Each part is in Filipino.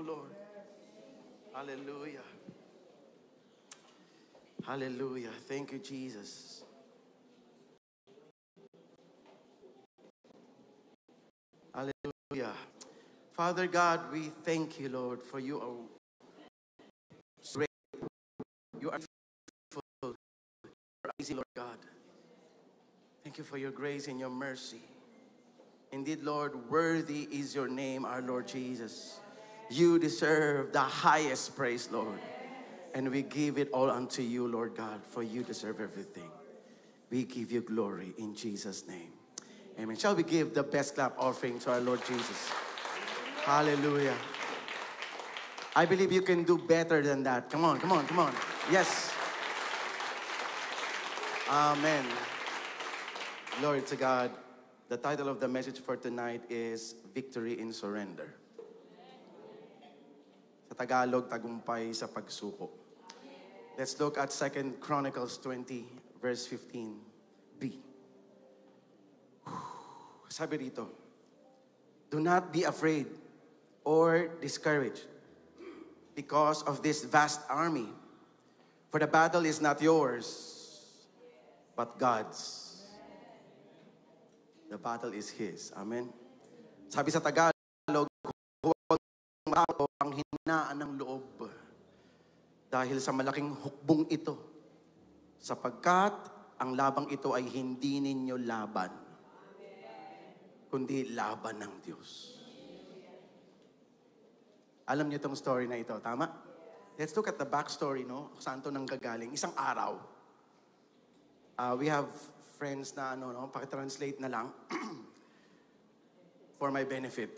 Lord. Hallelujah. Hallelujah. Thank you, Jesus. Hallelujah. Father God, we thank you, Lord, for you are great. You are faithful. You are easy, Lord God. Thank you for your grace and your mercy. Indeed, Lord, worthy is your name, our Lord Jesus. You deserve the highest praise, Lord. And we give it all unto you, Lord God, for you deserve everything. We give you glory in Jesus' name. Amen. Shall we give the best clap offering to our Lord Jesus? Hallelujah. I believe you can do better than that. Come on, come on, come on. Yes. Amen. Glory to God. The title of the message for tonight is Victory in Surrender. Sa Tagalog, tagumpay sa pagsuko. Let's look at 2 Chronicles 20, verse 15b. Sabi rito, do not be afraid or discouraged because of this vast army, for the battle is not yours, but God's. The battle is His. Amen. Sabi sa Tagalog, huwag mong ang hinaan ng loob dahil sa malaking hukbong ito, sapagkat ang labang ito ay hindi ninyo laban, kundi laban ng Diyos. Alam niyo itong story na ito, tama? Let's look at the backstory, no? Saan ito nanggagaling? Isang araw. We have friends na, pakitranslate na lang for my benefit.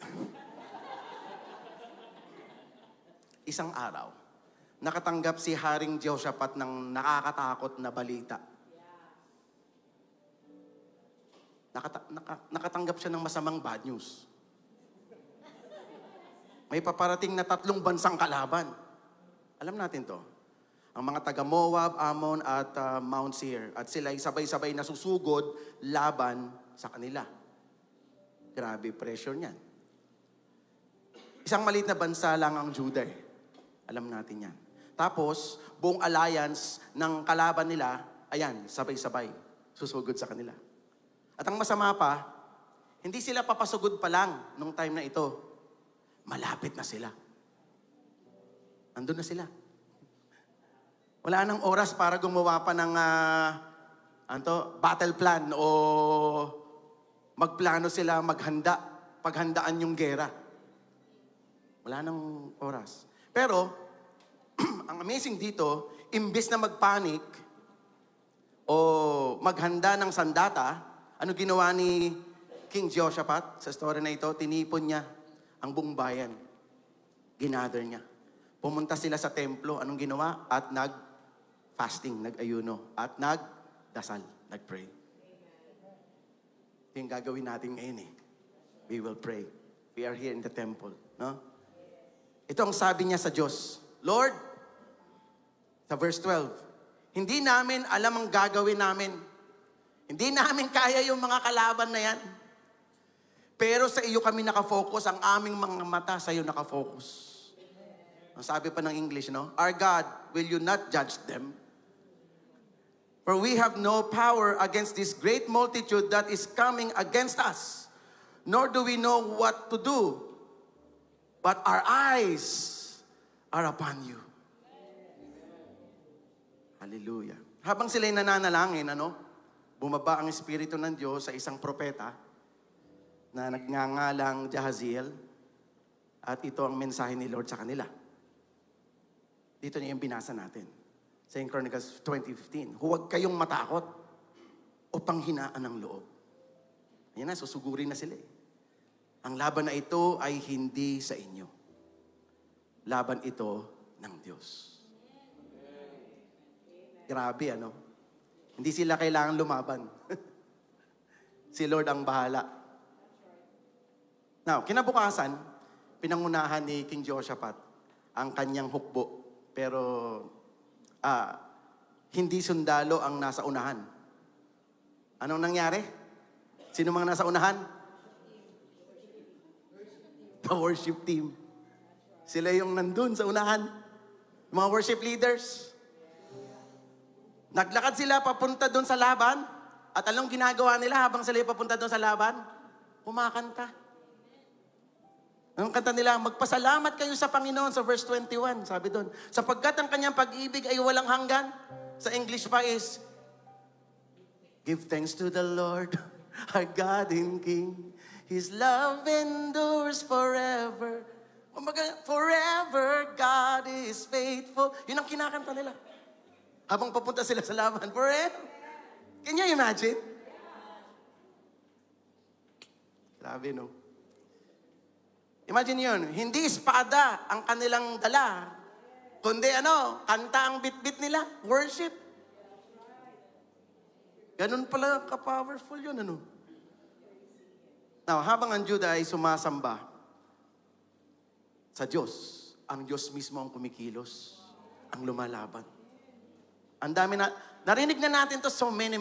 Isang araw, nakatanggap si Haring Jehoshaphat ng nakakatakot na balita. Nakatanggap siya ng masamang bad news. May paparating na 3 bansang kalaban. Alam natin to. Ang mga taga Moab, Ammon at Mount Seir. At sila ay sabay-sabay na susugod laban sa kanila. Grabe pressure niyan. Isang maliit na bansa lang ang Judah. Alam natin yan. Tapos, buong alliance ng kalaban nila, ayan, sabay-sabay, susugod sa kanila. At ang masama pa, hindi sila papasugod pa lang nung time na ito. Malapit na sila. Andun na sila. Wala nang oras para gumawa pa ng battle plan o magplano sila, maghanda, paghandaan yung gera. Wala nang oras. Pero, ang amazing dito, imbes na magpanik o maghanda ng sandata, ano ginawa ni King Jehoshaphat sa story na ito? Tinipon niya ang buong bayan. Ginather niya. Pumunta sila sa templo. Anong ginawa? At nag-fasting, nag-ayuno. At nag-dasal, nag-pray. Ito yung gagawin natin ngayon eh. We will pray. We are here in the temple. No? Ito ang sabi niya sa Diyos. Lord, sa verse 12, hindi namin alam ang gagawin namin. Hindi namin kaya yung mga kalaban na yan. Pero sa iyo kami nakafocus, ang aming mga mata sa iyo nakafocus. Ang sabi pa ng English, no? Our God, will you not judge them? For we have no power against this great multitude that is coming against us, nor do we know what to do. But our eyes are upon you. Hallelujah. Habang sila'y nananalangin, bumaba ang Espiritu ng Diyos sa isang propeta na nagngangalang Jahaziel. At ito ang mensahe ni Lord sa kanila. Dito niya yung binasa natin. Sa Chronicles 20:15. Huwag kayong matakot o panghinaan ng loob. Ayan na, susugurin na sila eh. Ang laban na ito ay hindi sa inyo. Laban ito ng Diyos. Grabe, Hindi sila kailangan lumaban. Si Lord ang bahala. Now, kinabukasan, pinangunahan ni King Jehoshaphat ang kanyang hukbo. Pero, hindi sundalo ang nasa unahan. Anong nangyari? Sino mga nasa unahan? The worship team. Sila yung nandun sa unahan. Mga worship leaders. Naglakad sila papunta doon sa laban. At anong ginagawa nila habang sila papunta doon sa laban? Kumakanta. Ang kanta nila, magpasalamat kayo sa Panginoon sa verse 21. Sabi doon, sapagkat ang kanyang pag-ibig ay walang hanggan. Sa English pa is, give thanks to the Lord, our God and King. His love endures forever. Forever God is faithful. Yun ang kinakanta nila. Habang papunta sila sa laban, forever. Can you imagine? Grabe, no? Imagine yun, hindi espada ang kanilang dala, kundi kanta ang bit-bit nila, worship. Ganun pala ka-powerful yun, Now, habang ang Juda ay sumasamba sa Diyos, ang Diyos mismo ang kumikilos, ang lumalaban. Ang dami narinig na natin to so many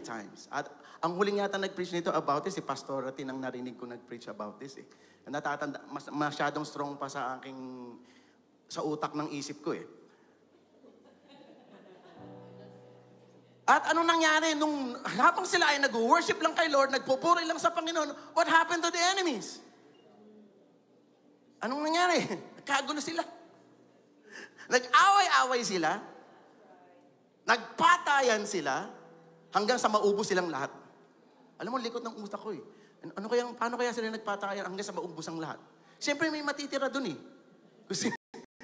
times. At ang huling yata nag-preach nito about this, si Pastor Ratin ang narinig ko nag-preach about this. Natatanda, masyadong strong pa sa utak ng isip ko . At anong nangyari habang sila ay nag-worship lang kay Lord, nagpupuri lang sa Panginoon, what happened to the enemies? Anong nangyari? Nagkagulo sila. Nag-away-away sila. Nagpatayan sila hanggang sa maubos silang lahat. Alam mo, likot ng utak ko . Paano kaya sila nagpatayan hanggang sa maubos ang lahat? Siyempre may matitira dun . Kasi,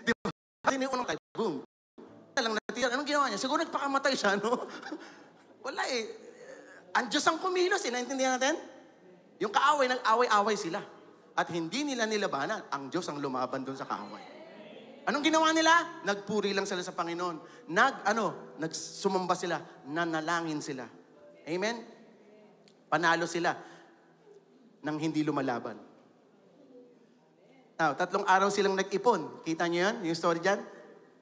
di ba? Unang tayo, boom. Lang natitira. Anong ginawa niya? Siguro nagpakamatay siya, Wala Ang Diyos ang kumilos, naintindihan natin? Yung kaaway, nag-away-away sila. At hindi nila nilabanan. Ang Diyos ang lumaban dun sa kaaway. Anong ginawa nila? Nagpuri lang sila sa Panginoon. Nagsumamba sila. Nanalangin sila. Amen? Panalo sila nang hindi lumalaban. Now, 3 araw silang nag-ipon. Kita niyo yan? Yung story dyan?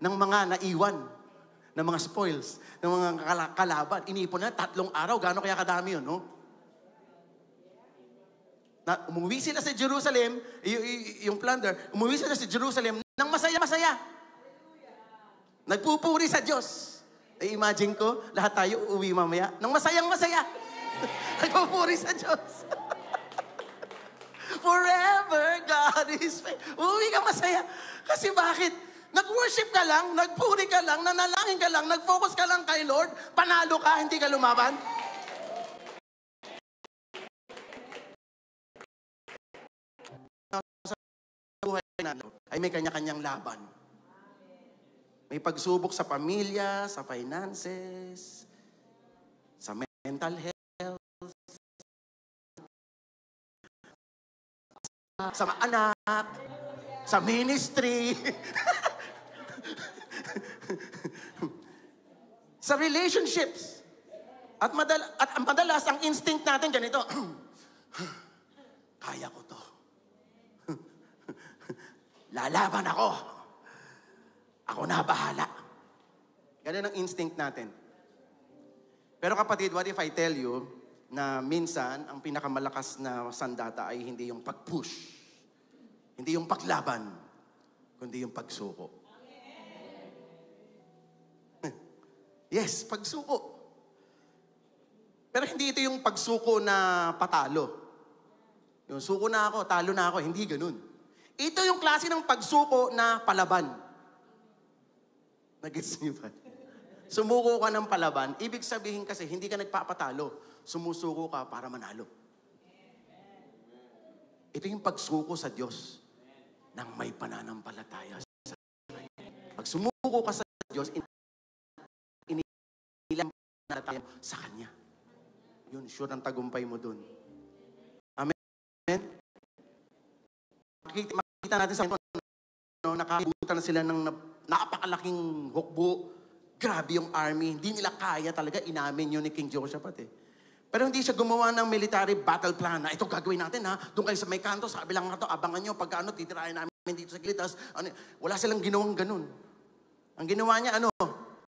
Ng mga naiwan. Ng mga spoils. Ng mga kalaban. Inipon na 3 araw. Gaano kaya kadami yun, Umuwi sila sa Jerusalem, yung plunder, umuwi sila sa Jerusalem nang masaya-masaya. Nagpupuri sa Diyos. Imagine ko, lahat tayo uuwi mamaya nang masayang-masaya. Nagpupuri sa Diyos. Forever God is faithful. Uuwi ka masaya. Kasi bakit? Nag-worship ka lang, nagpuri ka lang, nanalangin ka lang, nag-focus ka lang kay Lord, panalo ka, hindi ka lumaban. Ay may kanya-kanyang laban. May pagsubok sa pamilya, sa finances, sa mental health, sa mga anak, sa ministry, sa relationships. At madalas ang instinct natin ganito, kaya ko to. Lalaban ako. Ako na bahala. Ganun ang instinct natin. Pero kapatid, what if I tell you na minsan ang pinakamalakas na sandata ay hindi yung pag-push, hindi yung paglaban, kundi yung pagsuko. Yes, pagsuko. Pero hindi ito yung pagsuko na patalo. Yung suko na ako, talo na ako, hindi ganun. Ito yung klase ng pagsuko na palaban. Nag-gets niyo ba? Sumuko ka ng palaban, ibig sabihin kasi hindi ka nagpapatalo. Sumusuko ka para manalo. Ito yung pagsuko sa Diyos ng may pananampalataya sa Kanya. Pag sumuko ka sa Diyos, inilang pananampalataya sa Kanya. Yun, sure ang tagumpay mo dun. Amen? Makita natin sa nakabutan na sila ng napakalaking hukbo. Grabe yung army. Hindi nila kaya talaga. Inamin yun ni King Jehoshaphat . Pero hindi siya gumawa ng military battle plan na ito gagawin natin Doon kayo sa may kanto, sabi lang nga to, abangan nyo pag titirahin namin dito sa gilitas. Wala silang ginawang ganun. Ang ginawa niya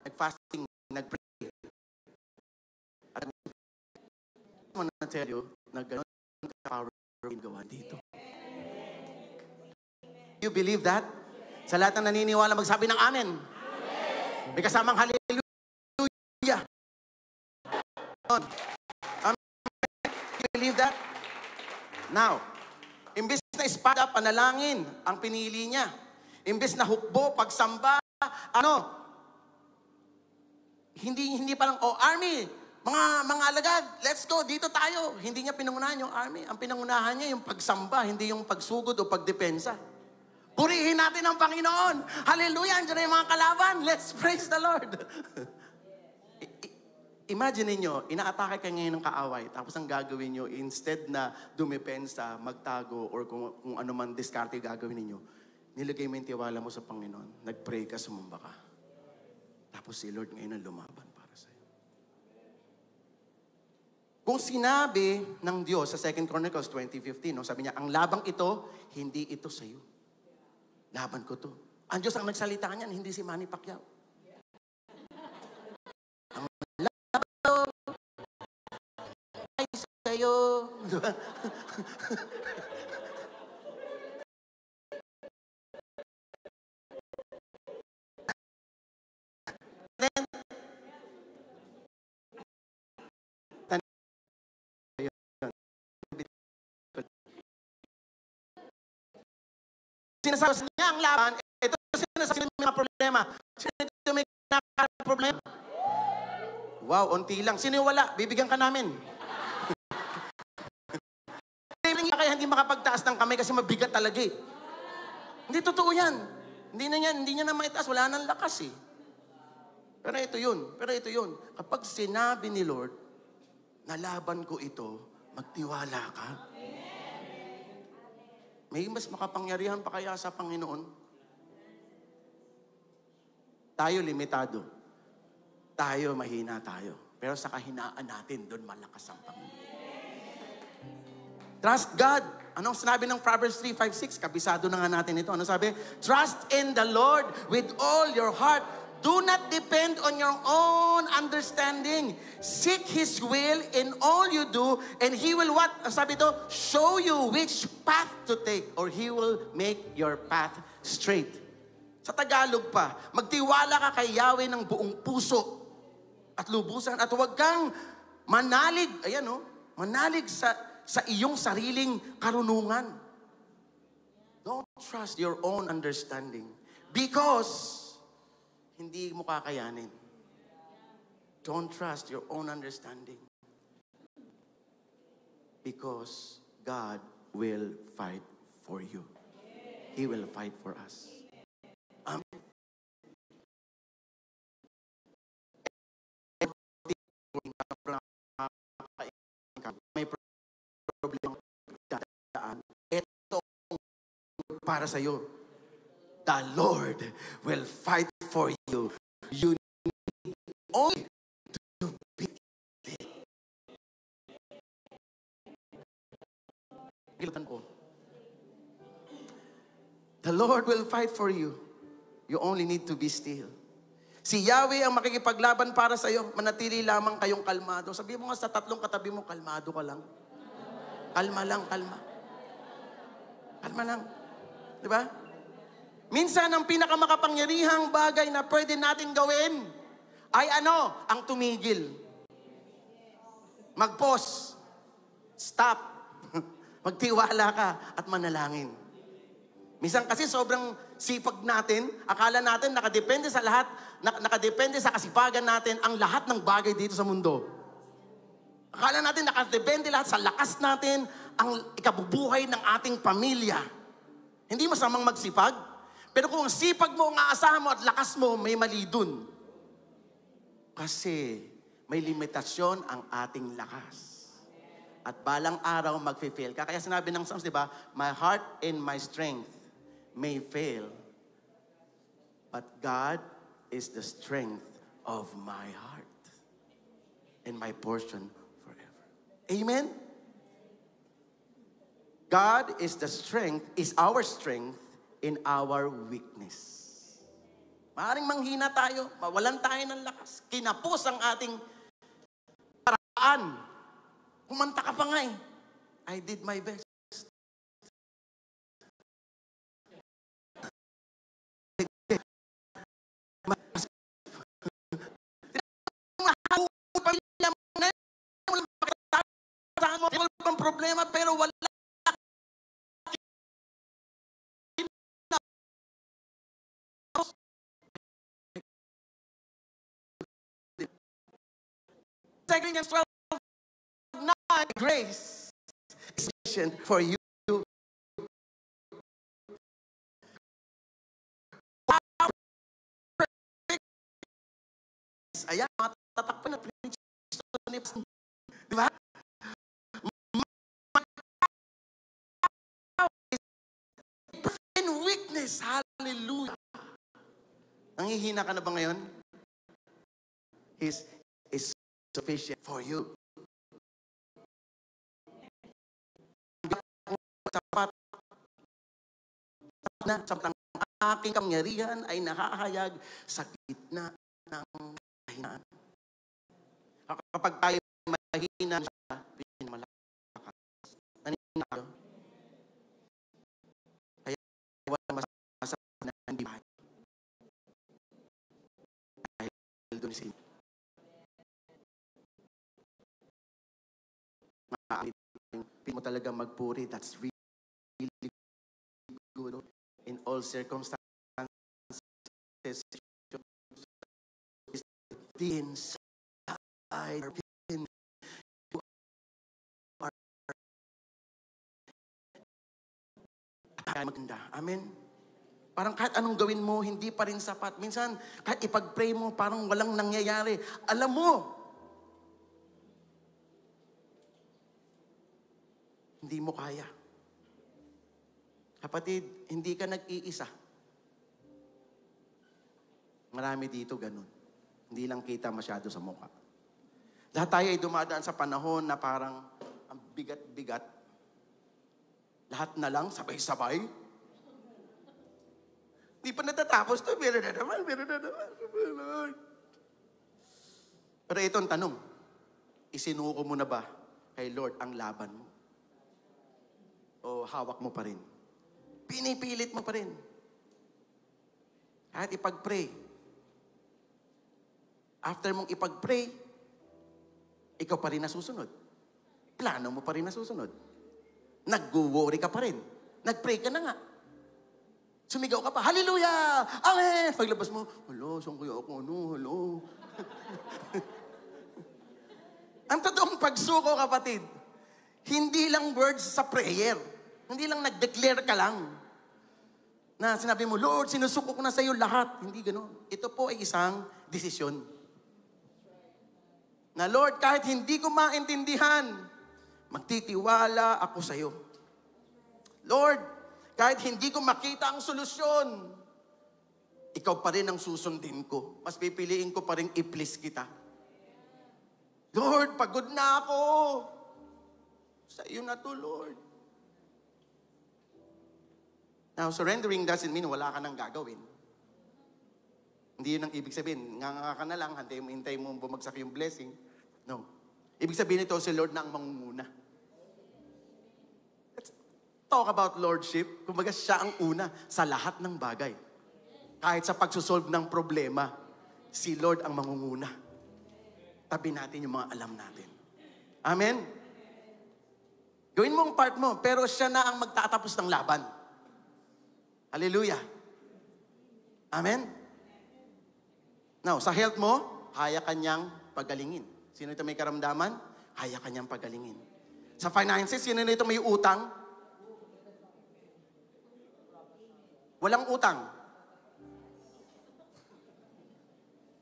nag-fasting, nag-pray. At I want to tell you, na ganun ka-power yung gawa dito. You believe that? Sa lahat ng naniniwala, magsabi ng amen. May kasamang hallelujah. You believe that? Now, imbes na espada, panalangin ang pinili niya. Imbes na hukbo, pagsamba, hindi pa lang, army, mga alagad, let's go, dito tayo. Hindi niya pinangunahan yung army. Ang pinangunahan niya yung pagsamba, hindi yung pagsugod o pagdepensa. Purihin natin ang Panginoon. Hallelujah, andiyan na yung mga kalaban. Let's praise the Lord. Imagine niyo, inaatake kayo ngayon ng kaaway, tapos ang gagawin niyo, instead na dumepensa, magtago, or kung ano man diskarte gagawin niyo, nilagay mo yung tiwala mo sa Panginoon. Nag-pray ka, sumamba ka. Tapos si Lord ngayon ang lumaban para sa'yo. Kung sinabi ng Diyos sa 2 Chronicles 20:15, sabi niya, ang labang ito, hindi ito sa'yo. Laban ko to. Ang Diyos ang nagsalita niyan, hindi si Manny Pacquiao. Ang laban ito ay sa'yo. Diba? Sinasabi niya ang laban, ito sinasabi ng mga problema. Sino may problema? Wow, unti lang. Sino wala? Bibigyan ka namin. Kaya hindi makapagtaas ng kamay kasi mabigat talaga eh. Hindi totoo yan. Hindi niya na maitaas. Wala nang lakas eh. Pero ito yun. Kapag sinabi ni Lord, nalaban ko ito, magtiwala ka. May mas makapangyarihan pa kaya sa Panginoon? Tayo limitado. Tayo mahina tayo. Pero sa kahinaan natin, doon malakas ang Panginoon. Trust God. Anong sinabi ng Proverbs 3:5-6? Kabisado na nga natin ito. Ano sabi? Trust in the Lord with all your heart. Do not depend on your own understanding. Seek His will in all you do, and He will what? Sabi ito, show you which path to take, or He will make your path straight. Sa Tagalog pa, magtiwala ka kay Yahweh ng buong puso at lubusan, at huwag kang manalig, manalig sa iyong sariling karunungan. Don't trust your own understanding, because hindi mo kakayanin. Don't trust your own understanding. Because God will fight for you. He will fight for us. Amen. May problema daan. Ito para sa iyo. The Lord will fight for you. You need only to be it. The Lord will fight for you. You only need to be still. Si Yahweh ang makikipaglaban para sa iyo. Manatili lamang kayong kalmado. Sabi mo nga sa tatlong katabi mo, kalmado ka lang. Kalma lang, kalma. Kalma lang. Diba? Minsan, ang pinakamakapangyarihang bagay na pwede natin gawin ay ang tumigil. Mag-pause. Stop. Magtiwala ka at manalangin. Minsan kasi sobrang sipag natin, akala natin nakadepende sa lahat, nakadepende sa kasipagan natin ang lahat ng bagay dito sa mundo. Akala natin nakadepende lahat sa lakas natin ang ikabubuhay ng ating pamilya. Hindi masamang magsipag. Pero kung ang sipag mo, ang aasahan mo at lakas mo, may mali dun. Kasi may limitasyon ang ating lakas. At balang araw mag-fail ka. Kaya sinabi ng Psalms, di ba? My heart and my strength may fail, but God is the strength of my heart and my portion forever. Amen? God is our strength in our weakness. Maaaring manghina tayo, mawalan tayo ng lakas. Kinapos ang ating paraan. Kumanta ka pa nga eh. I did my best. problema pero wala Corinthians 12:9, grace is sufficient for you. Ayan, matatakpan na preach. Di ba? In weakness, hallelujah. Nanghihina ka na ba ngayon? His is sufficient for you. Sapat na sampang aking kapangyarihan ay nakahayag sa gitna ng kahinaan. Kapag tayo mahina siya, pinamalakas. Nanina kayo? Kaya walang masasabi na hindi mahal. Dahil doon sa inyo. Pili mo talaga magpuri. That's really good. In all circumstances, inside you are maganda. Amen? Parang kahit anong gawin mo, hindi pa rin sapat. Minsan, kahit ipag-pray mo, parang walang nangyayari. Alam mo, hindi mo kaya. Kapatid, hindi ka nag-iisa. Marami dito ganun. Hindi lang kita masyado sa mukha. Lahat tayo ay dumadaan sa panahon na parang ang bigat-bigat. Lahat na lang, sabay-sabay. Hindi pa natatapos to. Meron na naman. Pero ito ang tanong. Isinuko mo na ba kay Lord ang laban mo? O hawak mo pa rin? Pinipilit mo pa rin. Kahit ipag-pray. After mong ipag-pray, ikaw pa rin nasusunod. Plano mo pa rin nasusunod. Nag-worry ka pa rin. Nag-pray ka na nga. Sumigaw ka pa, hallelujah! Amen! Paglabas mo, hello, saan kaya ako? Hello. Ang totoong pagsuko, kapatid, hindi lang words sa prayer. Hindi lang nag-declare ka lang. Na sinabi mo, Lord, sinusuko ko na sa iyo lahat. Hindi gano'n. Ito po ay isang desisyon. Na Lord, kahit hindi ko maintindihan, magtitiwala ako sa iyo. Lord, kahit hindi ko makita ang solusyon, ikaw pa rin ang susundin ko. Mas pipiliin ko pa rin i-please kita. Lord, pagod na ako. Sa iyo na to, Lord. Now, surrendering doesn't mean wala ka nang gagawin. Hindi yun ang ibig sabihin. Nga ka na lang, hintay mo bumagsak yung blessing. No. Ibig sabihin nito, si Lord na ang mangunguna. Let's talk about Lordship. Kumbaga, siya ang una sa lahat ng bagay. Kahit sa pagsusolve ng problema, si Lord ang mangunguna. Tabi natin yung mga alam natin. Amen? Gawin mo ang part mo, pero siya na ang magtatapos ng laban. Hallelujah. Amen? Now, sa health mo, kaya kanyang pagalingin. Sino ito may karamdaman? Kaya kanyang pagalingin. Sa finances, sino ito may utang? Walang utang.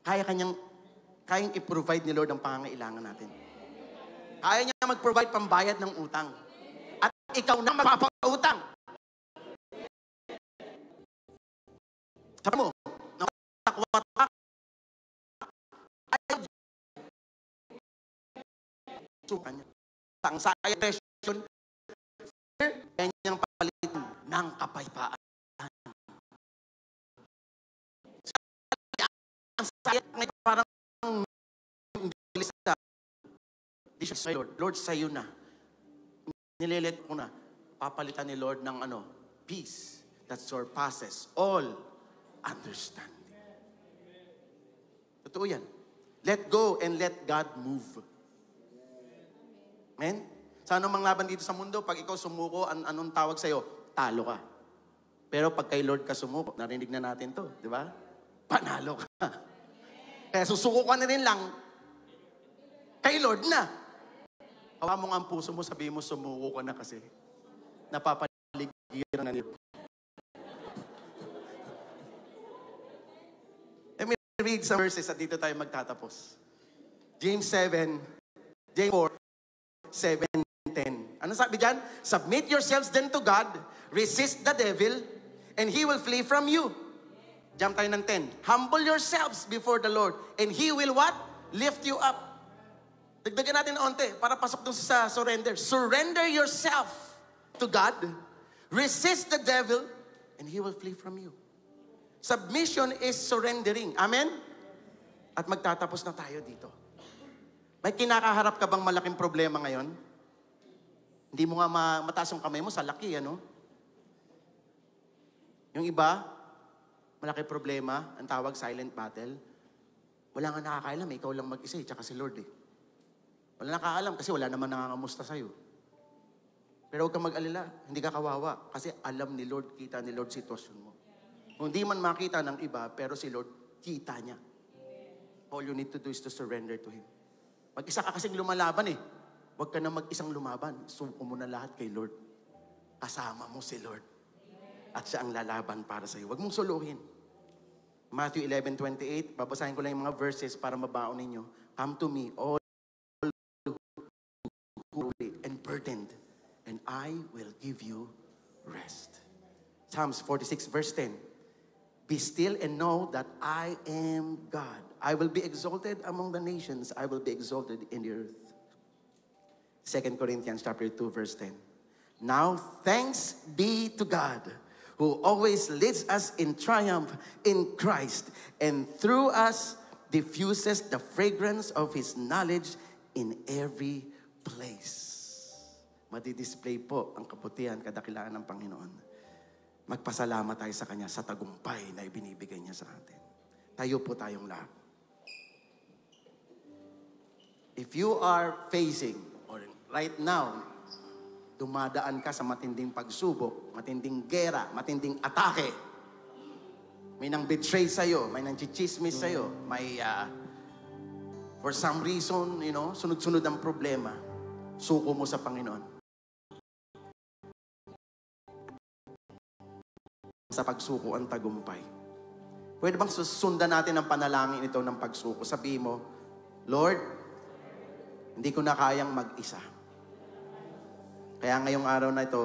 Kayang i-provide ni Lord ang pangangailangan natin. Kaya niya mag-provide pambayad ng utang. At ikaw na magpapautang. Sabi mo, nakatakwa ka, ay, sukan niya. Ang saya presyon, kaya niyang palitan ng kapayapaan. Ang saya ngayon parang Lord, sa'yo na. Nilelet ko na. Papalitan ni Lord ng peace that surpasses all understanding. Totoo yan. Let go and let God move. Amen? Sa anong laban dito sa mundo, pag ikaw sumuko, anong tawag sa'yo? Talo ka. Pero pag kay Lord ka sumuko, narinig na natin to, di ba? Panalo ka. Kaya susuko ka na rin lang, kay Lord na. Hawa mo nga ang puso mo, sabihin mo, sumuko ka na kasi. Napapaligiran na nito. Let me read some verses at dito tayo magtatapos. James 4, 7, 10. Ano sabi dyan? Submit yourselves then to God, resist the devil, and he will flee from you. Jump tayo ng 10. Humble yourselves before the Lord, and he will what? Lift you up. Dagdagan natin na onte para pasok dun sa surrender. Surrender yourself to God, resist the devil, and he will flee from you. Submission is surrendering. Amen? At magtatapos na tayo dito. May kinakaharap ka bang malaking problema ngayon? Hindi mo nga mataas yung kamay mo sa laki, ano? Yung iba, malaki problema, ang tawag silent battle. Wala nga nakakaalam, ikaw lang mag-isa, tsaka si Lord eh. Wala nakakaalam kasi wala naman nangangamusta sa'yo. Pero huwag kang mag-alala, hindi ka kawawa kasi alam ni Lord, kita ni Lord sitwasyon mo. Kung di man makita ng iba, pero si Lord, kita niya. All you need to do is to surrender to Him. Mag-isa ka kasing lumalaban eh. Huwag ka na mag-isang lumaban. Suko mo na lahat kay Lord. Kasama mo si Lord. At siya ang lalaban para sa iyo. Huwag mong suluhin. Matthew 11:28, babasahin ko lang yung mga verses para mabaon ninyo. Come to me, all who are and burdened, and I will give you rest. Psalms 46 verse 10. Be still and know that I am God. I will be exalted among the nations. I will be exalted in the earth. 2 Corinthians chapter 2 verse 10. Now thanks be to God, who always leads us in triumph in Christ, and through us diffuses the fragrance of His knowledge in every place. Madidisplay po ang kabutihan, kadakilaan ng Panginoon. Magpasalamat tayo sa Kanya sa tagumpay na ibinibigay niya sa atin. Tayo po tayong lahat. If you are facing, or right now, dumadaan ka sa matinding pagsubok, matinding gera, matinding atake, may nang betray sa'yo, may nang chichismis sa'yo, may for some reason, sunod-sunod ang problema, suko mo sa Panginoon. Sa pagsuko ang tagumpay. Pwede bang susundan natin ang panalangin ito ng pagsuko? Sabihin mo, Lord, hindi ko na kayang mag-isa. Kaya ngayong araw na ito,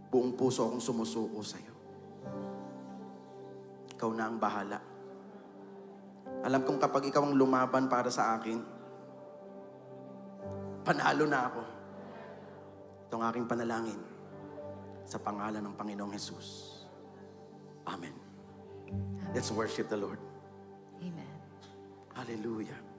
buong puso akong sumusuko sa iyo. Ikaw na ang bahala. Alam kong kapag ikaw ang lumaban para sa akin, panalo na ako. Ito ang aking panalangin sa pangalan ng Panginoong Jesus. Amen. Let's worship the Lord. Amen. Hallelujah.